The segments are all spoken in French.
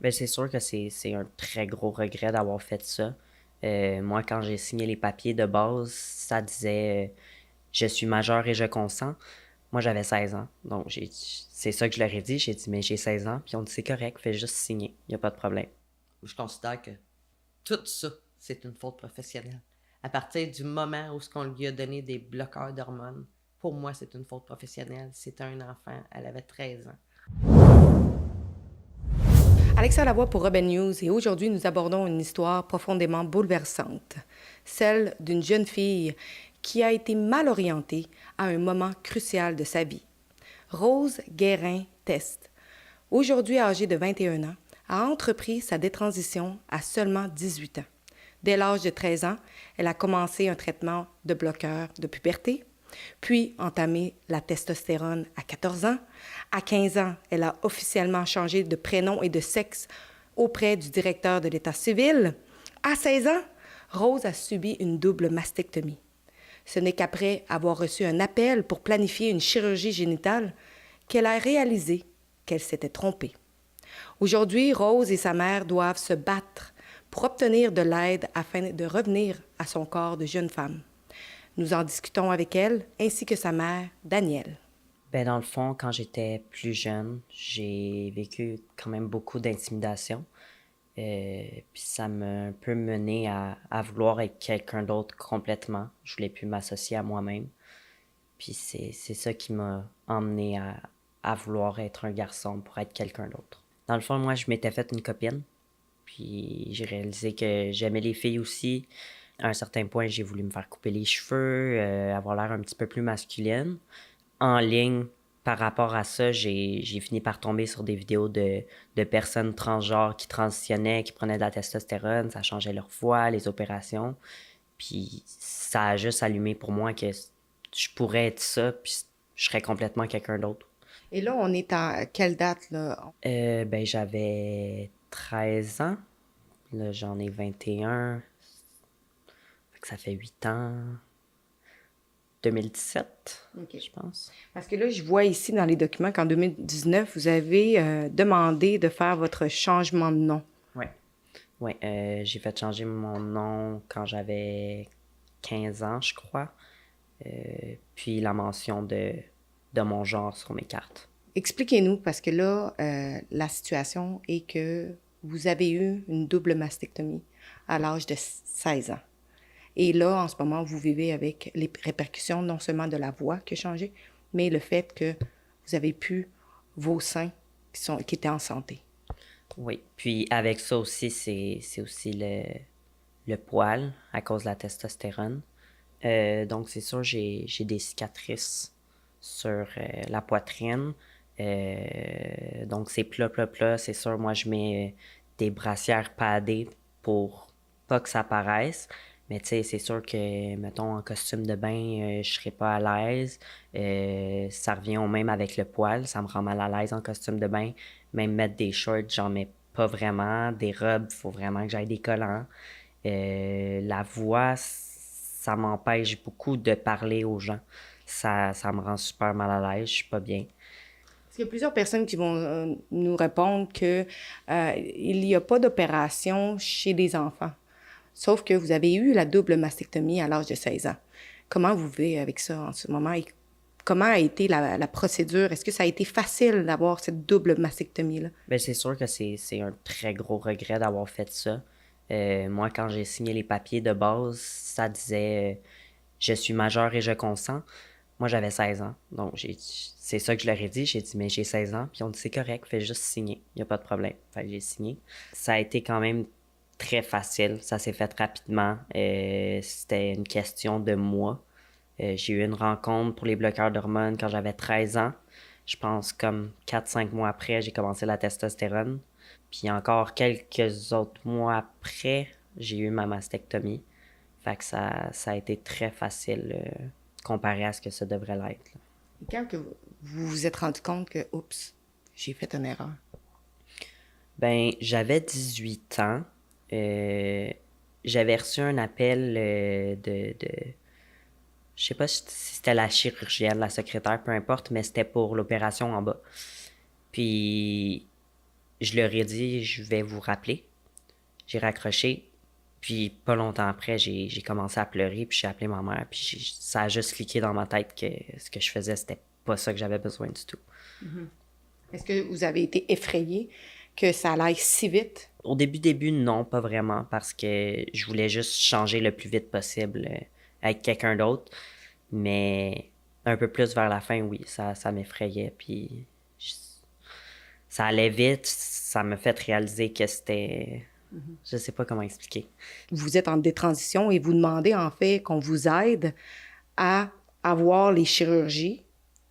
Ben, c'est sûr que c'est un très gros regret d'avoir fait ça. Moi, quand j'ai signé les papiers de base, ça disait je suis majeur et je consens. Moi, j'avais 16 ans. Donc, c'est ça que je leur ai dit. J'ai dit, mais j'ai 16 ans. Puis, on dit, c'est correct, fais juste signer. Il n'y a pas de problème. Je considère que tout ça, c'est une faute professionnelle. À partir du moment où ce qu'on lui a donné des bloqueurs d'hormones, pour moi, c'est une faute professionnelle. C'était un enfant, elle avait 13 ans. Alexa Lavoie pour Robin News et aujourd'hui nous abordons une histoire profondément bouleversante, celle d'une jeune fille qui a été mal orientée à un moment crucial de sa vie. Rose Guérin-Test, aujourd'hui âgée de 21 ans, a entrepris sa détransition à seulement 18 ans. Dès l'âge de 13 ans, elle a commencé un traitement de bloqueur de puberté, puis entamé la testostérone à 14 ans. À 15 ans, elle a officiellement changé de prénom et de sexe auprès du directeur de l'État civil. À 16 ans, Rose a subi une double mastectomie. Ce n'est qu'après avoir reçu un appel pour planifier une chirurgie génitale qu'elle a réalisé qu'elle s'était trompée. Aujourd'hui, Rose et sa mère doivent se battre pour obtenir de l'aide afin de revenir à son corps de jeune femme. Nous en discutons avec elle ainsi que sa mère, Danielle. Ben, dans le fond, quand j'étais plus jeune, j'ai vécu quand même beaucoup d'intimidation. Puis ça m'a un peu mené à vouloir être quelqu'un d'autre complètement. Je voulais plus m'associer à moi-même. Puis c'est ça qui m'a emmené à vouloir être un garçon pour être quelqu'un d'autre. Dans le fond, moi, je m'étais fait une copine. Puis j'ai réalisé que j'aimais les filles aussi. À un certain point, j'ai voulu me faire couper les cheveux, avoir l'air un petit peu plus masculine. En ligne, par rapport à ça, j'ai fini par tomber sur des vidéos de personnes transgenres qui transitionnaient, qui prenaient de la testostérone, ça changeait leur voix, les opérations. Puis ça a juste allumé pour moi que je pourrais être ça, puis je serais complètement quelqu'un d'autre. Et là, on est à quelle date, là? Ben, j'avais 13 ans. Là, j'en ai 21. Fait que ça fait 8 ans. 2017, OK. je pense. Parce que là, je vois ici dans les documents qu'en 2019, vous avez demandé de faire votre changement de nom. Ouais. Ouais, j'ai fait changer mon nom quand j'avais 15 ans, je crois. Puis la mention de mon genre sur mes cartes. Expliquez-nous, parce que là, la situation est que vous avez eu une double mastectomie à l'âge de 16 ans. Et là, en ce moment, vous vivez avec les répercussions non seulement de la voix qui a changé, mais le fait que vous avez plus vos seins qui étaient en santé. Oui, puis avec ça aussi, c'est aussi le poil à cause de la testostérone. Donc c'est sûr, j'ai des cicatrices sur la poitrine. Donc c'est plat, plat, plat. C'est sûr, moi je mets des brassières padées pour pas que ça paraisse. Mais tu sais, c'est sûr que, mettons, en costume de bain, je serais pas à l'aise. Ça revient au même avec le poil. Ça me rend mal à l'aise en costume de bain. Même mettre des shorts, j'en mets pas vraiment. Des robes, faut vraiment que j'aille des collants. La voix, ça m'empêche beaucoup de parler aux gens. Ça me rend super mal à l'aise, je suis pas bien. Parce qu'il y a plusieurs personnes qui vont nous répondre que il n'y a pas d'opération chez les enfants. Sauf que vous avez eu la double mastectomie à l'âge de 16 ans. Comment vous vivez avec ça en ce moment? Et comment a été la procédure? Est-ce que ça a été facile d'avoir cette double mastectomie-là? Ben, c'est sûr que c'est un très gros regret d'avoir fait ça. Moi, quand j'ai signé les papiers de base, ça disait je suis majeur et je consens. Moi, j'avais 16 ans. Donc, c'est ça que je leur ai dit. J'ai dit, mais j'ai 16 ans. Puis on dit, c'est correct, fais juste signer. Il n'y a pas de problème. Fait que j'ai signé. Ça a été quand même très facile. Ça s'est fait rapidement. C'était une question de mois. J'ai eu une rencontre pour les bloqueurs d'hormones quand j'avais 13 ans. Je pense comme 4-5 mois après, j'ai commencé la testostérone. Puis encore quelques autres mois après, j'ai eu ma mastectomie. Fait que ça a été très facile comparé à ce que ça devrait l'être. Là. Et quand que vous vous êtes rendu compte que, oups, j'ai fait une erreur? Ben, j'avais 18 ans. Euh, J'avais reçu un appel je sais pas si c'était la chirurgienne, la secrétaire, peu importe, mais c'était pour l'opération en bas. Puis je leur ai dit, je vais vous rappeler. J'ai raccroché. Puis pas longtemps après, j'ai commencé à pleurer, puis j'ai appelé ma mère, puis ça a juste cliqué dans ma tête que ce que je faisais, c'était pas ça que j'avais besoin du tout. Est-ce que vous avez été effrayé que ça aille si vite? Au début, non, pas vraiment, parce que je voulais juste changer le plus vite possible avec quelqu'un d'autre. Mais un peu plus vers la fin, oui, ça m'effrayait, puis ça allait vite, ça m'a fait réaliser que c'était... Je sais pas comment expliquer. Vous êtes en détransition et vous demandez en fait qu'on vous aide à avoir les chirurgies,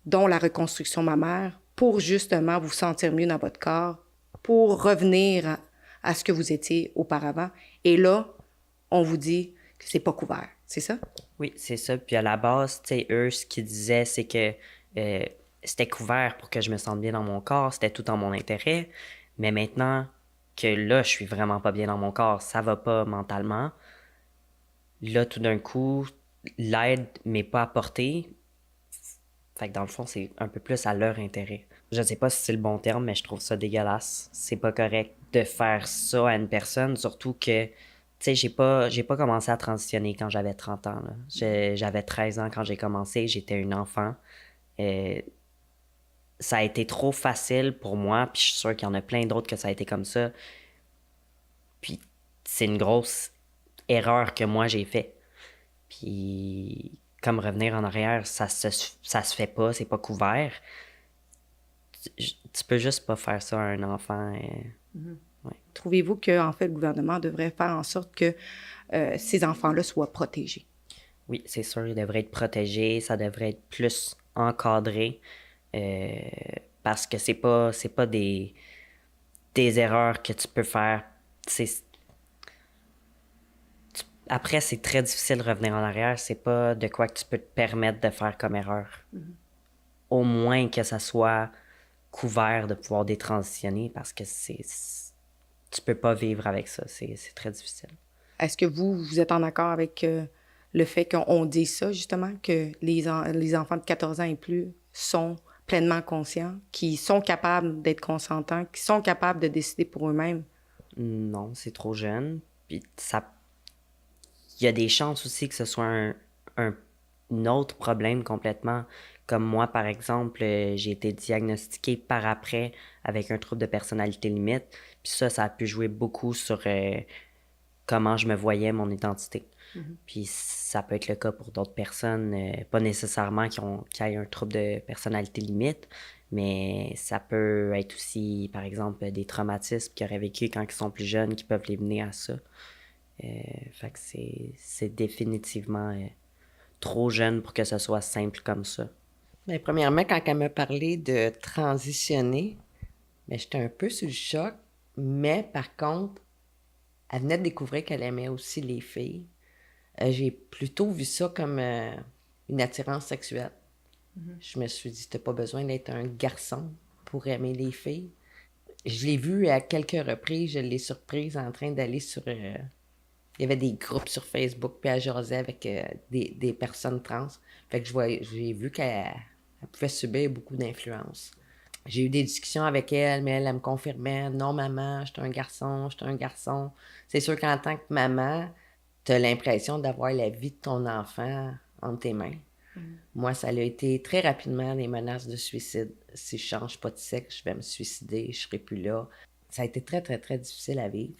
dont la reconstruction mammaire, pour justement vous sentir mieux dans votre corps, pour revenir à ce que vous étiez auparavant. Et là, on vous dit que c'est pas couvert, c'est ça? Oui, c'est ça. Puis à la base, tu sais, eux, ce qu'ils disaient, c'est que c'était couvert pour que je me sente bien dans mon corps, c'était tout en mon intérêt. Mais maintenant que là, je suis vraiment pas bien dans mon corps, ça va pas mentalement. Là, tout d'un coup, l'aide m'est pas apportée. Fait que dans le fond, c'est un peu plus à leur intérêt. Je sais pas si c'est le bon terme, mais je trouve ça dégueulasse. C'est pas correct de faire ça à une personne, surtout que, tu sais, j'ai pas commencé à transitionner quand j'avais 30 ans, là. J'avais 13 ans quand j'ai commencé, j'étais une enfant. Ça a été trop facile pour moi, puis je suis sûr qu'il y en a plein d'autres que ça a été comme ça. Puis c'est une grosse erreur que moi j'ai fait. Puis comme revenir en arrière, ça se fait pas, c'est pas couvert. Tu peux juste pas faire ça à un enfant. Ouais. Trouvez-vous que en fait, le gouvernement devrait faire en sorte que ces enfants-là soient protégés? Oui, c'est sûr, ils devraient être protégés, ça devrait être plus encadré. Parce que c'est pas des erreurs que tu peux faire. Après, c'est très difficile de revenir en arrière. C'est pas de quoi que tu peux te permettre de faire comme erreur. Au moins que ça soit couvert de pouvoir détransitionner parce que tu peux pas vivre avec ça. C'est très difficile. Est-ce que vous êtes en accord avec le fait qu'on dit ça, justement, que les enfants de 14 ans et plus sont pleinement conscients, qui sont capables d'être consentants, qui sont capables de décider pour eux-mêmes? Non, c'est trop jeune. Puis il y a des chances aussi que ce soit un autre problème complètement. Comme moi, par exemple, j'ai été diagnostiquée par après avec un trouble de personnalité limite. Puis ça a pu jouer beaucoup sur comment je me voyais, mon identité. Puis ça peut être le cas pour d'autres personnes, pas nécessairement qui aient un trouble de personnalité limite, mais ça peut être aussi, par exemple, des traumatismes qu'ils auraient vécu quand ils sont plus jeunes qui peuvent les mener à ça. Fait que c'est définitivement trop jeune pour que ce soit simple comme ça. Mais premièrement, quand elle m'a parlé de transitionner, mais j'étais un peu sous le choc, mais par contre, elle venait de découvrir qu'elle aimait aussi les filles. J'ai plutôt vu ça comme une attirance sexuelle. Je me suis dit, t'as pas besoin d'être un garçon pour aimer les filles. Je l'ai vue à quelques reprises, je l'ai surprise en train d'aller sur... il y avait des groupes sur Facebook, puis elle jasait avec des personnes trans. Fait que j'ai vu qu'elle pouvait subir beaucoup d'influence. J'ai eu des discussions avec elle, mais elle me confirmait, non maman, je suis un garçon, je suis un garçon. C'est sûr qu'en tant que maman, t'as l'impression d'avoir la vie de ton enfant entre tes mains. Moi, ça a été très rapidement des menaces de suicide. Si je change pas de sexe, je vais me suicider, je serai plus là. Ça a été très, très, très difficile à vivre.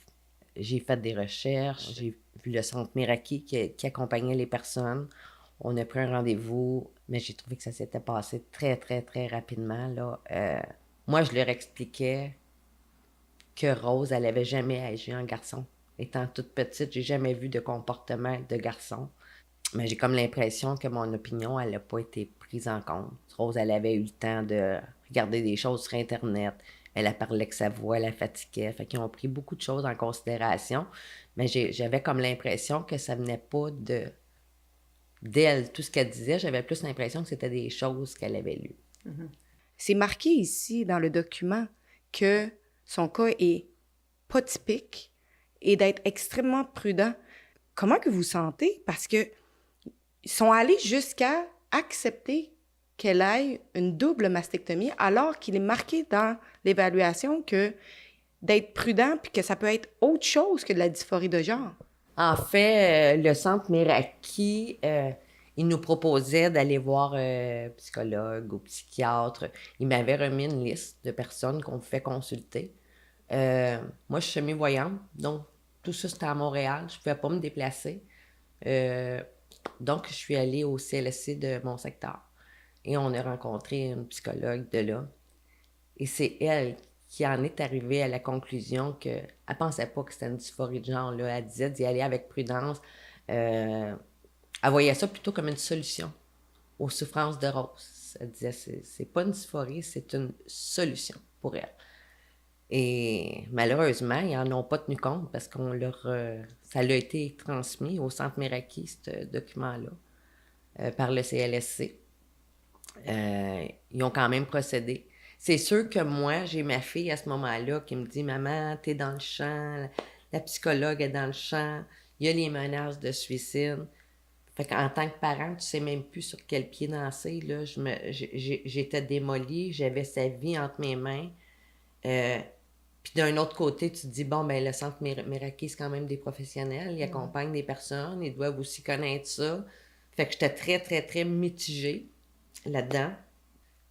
J'ai fait des recherches, j'ai vu le centre Miraki qui accompagnait les personnes. On a pris un rendez-vous, mais j'ai trouvé que ça s'était passé très, très, très rapidement, là. Moi, je leur expliquais que Rose, elle avait jamais agi en garçon. Étant toute petite, j'ai jamais vu de comportement de garçon. Mais j'ai comme l'impression que mon opinion, elle n'a pas été prise en compte. Rose, elle avait eu le temps de regarder des choses sur Internet. Elle a parlé que sa voix la fatiguait. Fait qu'ils ont pris beaucoup de choses en considération. Mais j'avais comme l'impression que ça venait pas d'elle. Tout ce qu'elle disait, j'avais plus l'impression que c'était des choses qu'elle avait lues. C'est marqué ici dans le document que son cas est pas typique et d'être extrêmement prudent. Comment que vous sentez? Parce que ils sont allés jusqu'à accepter qu'elle ait une double mastectomie alors qu'il est marqué dans l'évaluation que d'être prudent puis que ça peut être autre chose que de la dysphorie de genre? En fait, le centre Meraki, il nous proposait d'aller voir psychologue ou psychiatre. Il m'avait remis une liste de personnes qu'on pouvait consulter. Moi, je suis semi-voyante, donc tout ça, c'était à Montréal. Je ne pouvais pas me déplacer. Donc, je suis allée au CLSC de mon secteur. Et on a rencontré une psychologue de là. Et c'est elle qui en est arrivée à la conclusion qu'elle ne pensait pas que c'était une dysphorie de genre. Là. Elle disait d'y aller avec prudence. Elle voyait ça plutôt comme une solution aux souffrances de Rose. Elle disait c'est pas une dysphorie, c'est une solution pour elle. Et malheureusement, ils n'en ont pas tenu compte parce ça leur a été transmis au Centre Meraki, ce document-là, par le CLSC. Ils ont quand même procédé. C'est sûr que moi, j'ai ma fille à ce moment-là qui me dit « Maman, t'es dans le champ, la psychologue est dans le champ, il y a les menaces de suicide. » Fait qu'en tant que parent, tu sais même plus sur quel pied danser. Là. J'étais démolie, j'avais sa vie entre mes mains. Puis d'un autre côté, tu te dis, bon, ben le Centre Meraki, c'est quand même des professionnels, ils accompagnent des personnes, ils doivent aussi connaître ça. Fait que j'étais très, très, très mitigée là-dedans.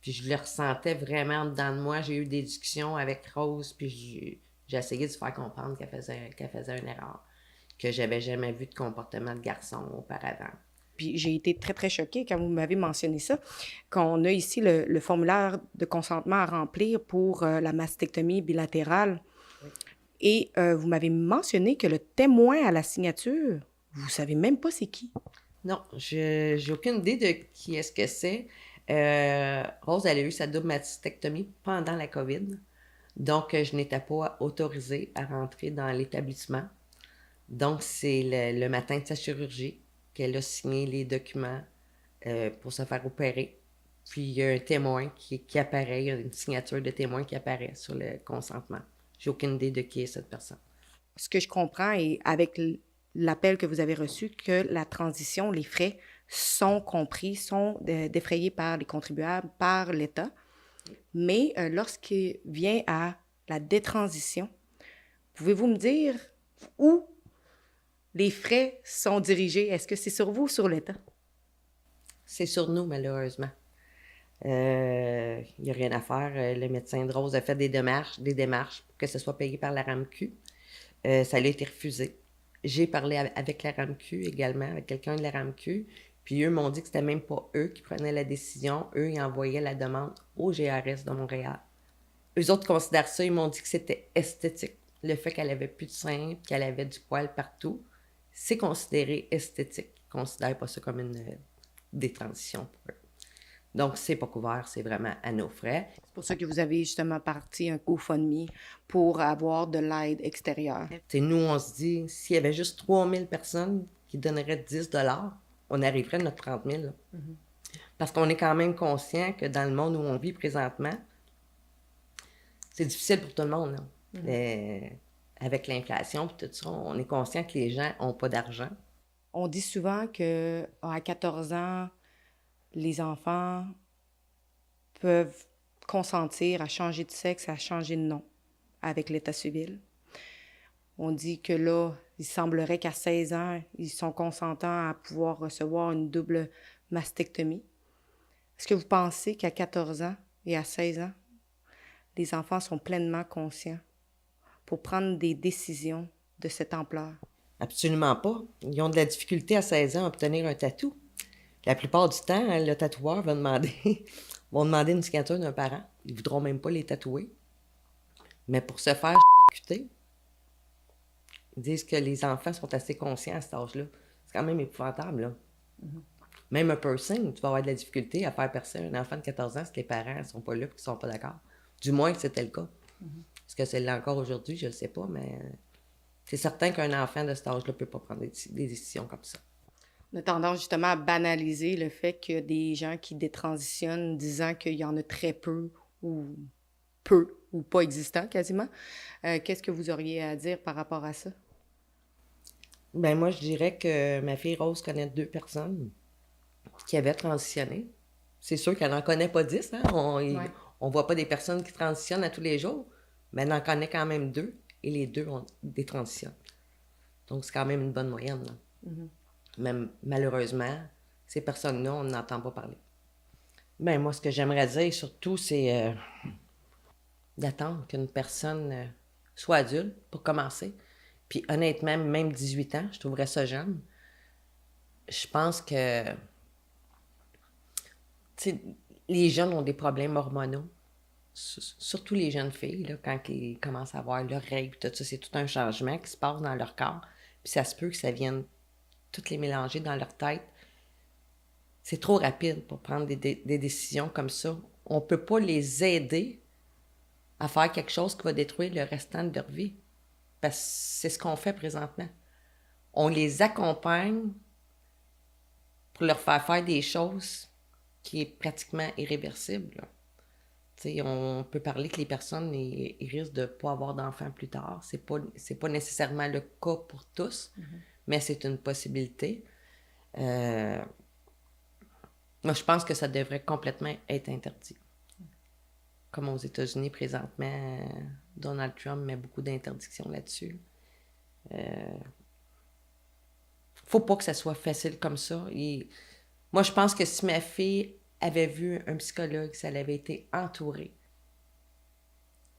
Puis je le ressentais vraiment dedans de moi. J'ai eu des discussions avec Rose, puis j'ai essayé de se faire comprendre qu'elle faisait une erreur, que j'avais jamais vu de comportement de garçon auparavant. Puis j'ai été très, très choquée quand vous m'avez mentionné ça, qu'on a ici le formulaire de consentement à remplir pour la mastectomie bilatérale. Oui. Et vous m'avez mentionné que le témoin à la signature, vous savez même pas c'est qui. Non, j'ai aucune idée de qui est-ce que c'est. Rose, elle a eu sa double mastectomie pendant la COVID. Donc, je n'étais pas autorisée à rentrer dans l'établissement. Donc, c'est le matin de sa chirurgie qu'elle a signé les documents pour se faire opérer. Puis, il y a un témoin qui apparaît, il y a une signature de témoin qui apparaît sur le consentement. J'ai aucune idée de qui est cette personne. Ce que je comprends, et avec l'appel que vous avez reçu, que la transition, les frais sont compris, sont défrayés par les contribuables, par l'État. Mais lorsqu'il vient à la détransition, pouvez-vous me dire où les frais sont dirigés? Est-ce que c'est sur vous ou sur l'État? C'est sur nous, malheureusement. Il n'y a rien à faire. Le médecin de Rose a fait des démarches pour que ce soit payé par la RAMQ. Ça a été refusé. J'ai parlé avec la RAMQ également, avec quelqu'un de la RAMQ, puis eux m'ont dit que c'était même pas eux qui prenaient la décision. Eux, ils envoyaient la demande au GRS de Montréal. Eux autres considèrent ça, ils m'ont dit que c'était esthétique. Le fait qu'elle avait plus de seins, qu'elle avait du poil partout, c'est considéré esthétique. Ils ne considèrent pas ça comme une détransition pour eux. Donc, c'est pas couvert, c'est vraiment à nos frais. C'est pour ça que vous avez justement parti un GoFundMe pour avoir de l'aide extérieure. T'sais, nous, on se dit, s'il y avait juste 3000 personnes qui donneraient 10 $, on arriverait à notre 30 000. Mm-hmm. Parce qu'on est quand même conscient que dans le monde où on vit présentement, c'est difficile pour tout le monde. Là. Mm-hmm. Avec l'inflation et tout ça, on est conscient que les gens n'ont pas d'argent. On dit souvent qu'à 14 ans, les enfants peuvent consentir à changer de sexe, à changer de nom avec l'état civil. On dit que là, il semblerait qu'à 16 ans, ils sont consentants à pouvoir recevoir une double mastectomie. Est-ce que vous pensez qu'à 14 ans et à 16 ans, les enfants sont pleinement conscients pour prendre des décisions de cette ampleur? Absolument pas. Ils ont de la difficulté à 16 ans à obtenir un tatou. La plupart du temps, le tatoueur va demander une signature d'un parent. Ils ne voudront même pas les tatouer. Mais pour se faire charcuter, ils disent que les enfants sont assez conscients à cet âge-là. C'est quand même épouvantable, là. Mm-hmm. Même un piercing, tu vas avoir de la difficulté à faire percer un enfant de 14 ans si les parents ne sont pas là et qu'ils ne sont pas d'accord. Du moins que c'était le cas. Mm-hmm. Est-ce que c'est là encore aujourd'hui? Je ne le sais pas, mais c'est certain qu'un enfant de cet âge-là ne peut pas prendre des décisions comme ça. On a tendance justement à banaliser le fait qu'il y a des gens qui détransitionnent disant qu'il y en a très peu ou pas existant quasiment. Qu'est-ce que vous auriez à dire par rapport à ça? Ben moi, je dirais que ma fille Rose connaît 2 personnes qui avaient transitionné. C'est sûr qu'elle n'en connaît pas 10. Hein? On ne voit pas des personnes qui transitionnent à tous les jours. Mais on en connaît quand même 2 et les 2 ont des transitions. Donc, c'est quand même une bonne moyenne. Là. Mais malheureusement, ces personnes-là, on n'entend pas parler. Ben moi, ce que j'aimerais dire surtout, c'est d'attendre qu'une personne soit adulte pour commencer. Puis honnêtement, même 18 ans, je trouverais ça jeune. Je pense que les jeunes ont des problèmes hormonaux. Surtout les jeunes filles, là, quand ils commencent à avoir leurs règles, tout ça, c'est tout un changement qui se passe dans leur corps. Puis ça se peut que ça vienne toutes les mélanger dans leur tête. C'est trop rapide pour prendre des décisions comme ça. On ne peut pas les aider à faire quelque chose qui va détruire le restant de leur vie. Parce que c'est ce qu'on fait présentement. On les accompagne pour leur faire des choses qui est pratiquement irréversible. Là. On peut parler que les personnes ils risquent de ne pas avoir d'enfants plus tard. C'est pas nécessairement le cas pour tous, mais c'est une possibilité. Moi, je pense que ça devrait complètement être interdit. Comme aux États-Unis, présentement, Donald Trump met beaucoup d'interdictions là-dessus. Faut pas que ça soit facile comme ça. Moi, je pense que si ma fille avait vu un psychologue, si elle avait été entourée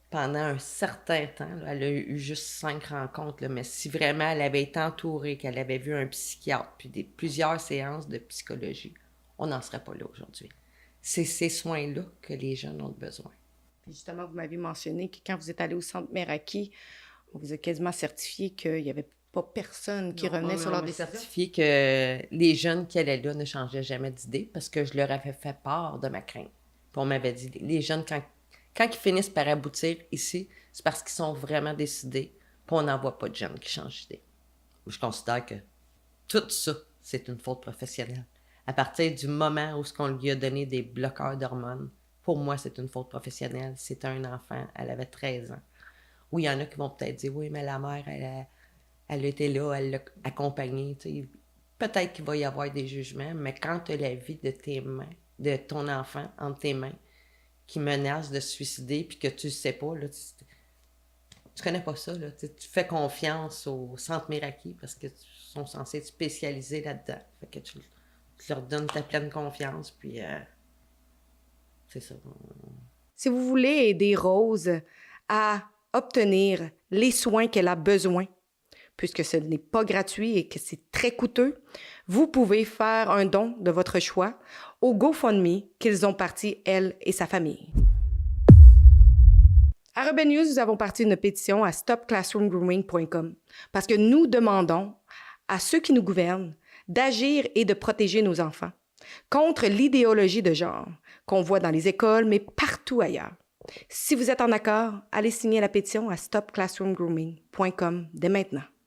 pendant un certain temps, là, elle a eu juste 5 rencontres, là, mais si vraiment elle avait été entourée, qu'elle avait vu un psychiatre, puis plusieurs séances de psychologie, on n'en serait pas là aujourd'hui. C'est ces soins-là que les jeunes ont besoin. Puis justement, vous m'avez mentionné que quand vous êtes allé au centre Meraki, on vous a quasiment certifié qu'il n'y avait pas personne qui revenait sur leur décision. Certifié que les jeunes qui allaient là ne changeaient jamais d'idée parce que je leur avais fait part de ma crainte. Puis on m'avait dit, les jeunes, quand ils finissent par aboutir ici, c'est parce qu'ils sont vraiment décidés, puis on n'en voit pas de jeunes qui changent d'idée. Je considère que tout ça, c'est une faute professionnelle. À partir du moment où on lui a donné des bloqueurs d'hormones, pour moi, c'est une faute professionnelle. C'était un enfant, elle avait 13 ans. Oui, il y en a qui vont peut-être dire, oui, mais la mère, elle était là, elle l'a accompagnée. Peut-être qu'il va y avoir des jugements, mais quand tu as la vie de ton enfant entre tes mains, qui menace de se suicider, puis que tu ne sais pas, là, tu connais pas ça, là, tu fais confiance au Centre Meraki parce qu'ils sont censés être spécialisés là-dedans. Fait que tu leur donnes ta pleine confiance, puis c'est ça. Si vous voulez aider Rose à obtenir les soins qu'elle a besoin, puisque ce n'est pas gratuit et que c'est très coûteux, vous pouvez faire un don de votre choix au GoFundMe qu'ils ont parti, elle et sa famille. À Rebel News, nous avons parti une pétition à stopclassroomgrooming.com parce que nous demandons à ceux qui nous gouvernent d'agir et de protéger nos enfants contre l'idéologie de genre qu'on voit dans les écoles, mais partout ailleurs. Si vous êtes en accord, allez signer la pétition à stopclassroomgrooming.com dès maintenant.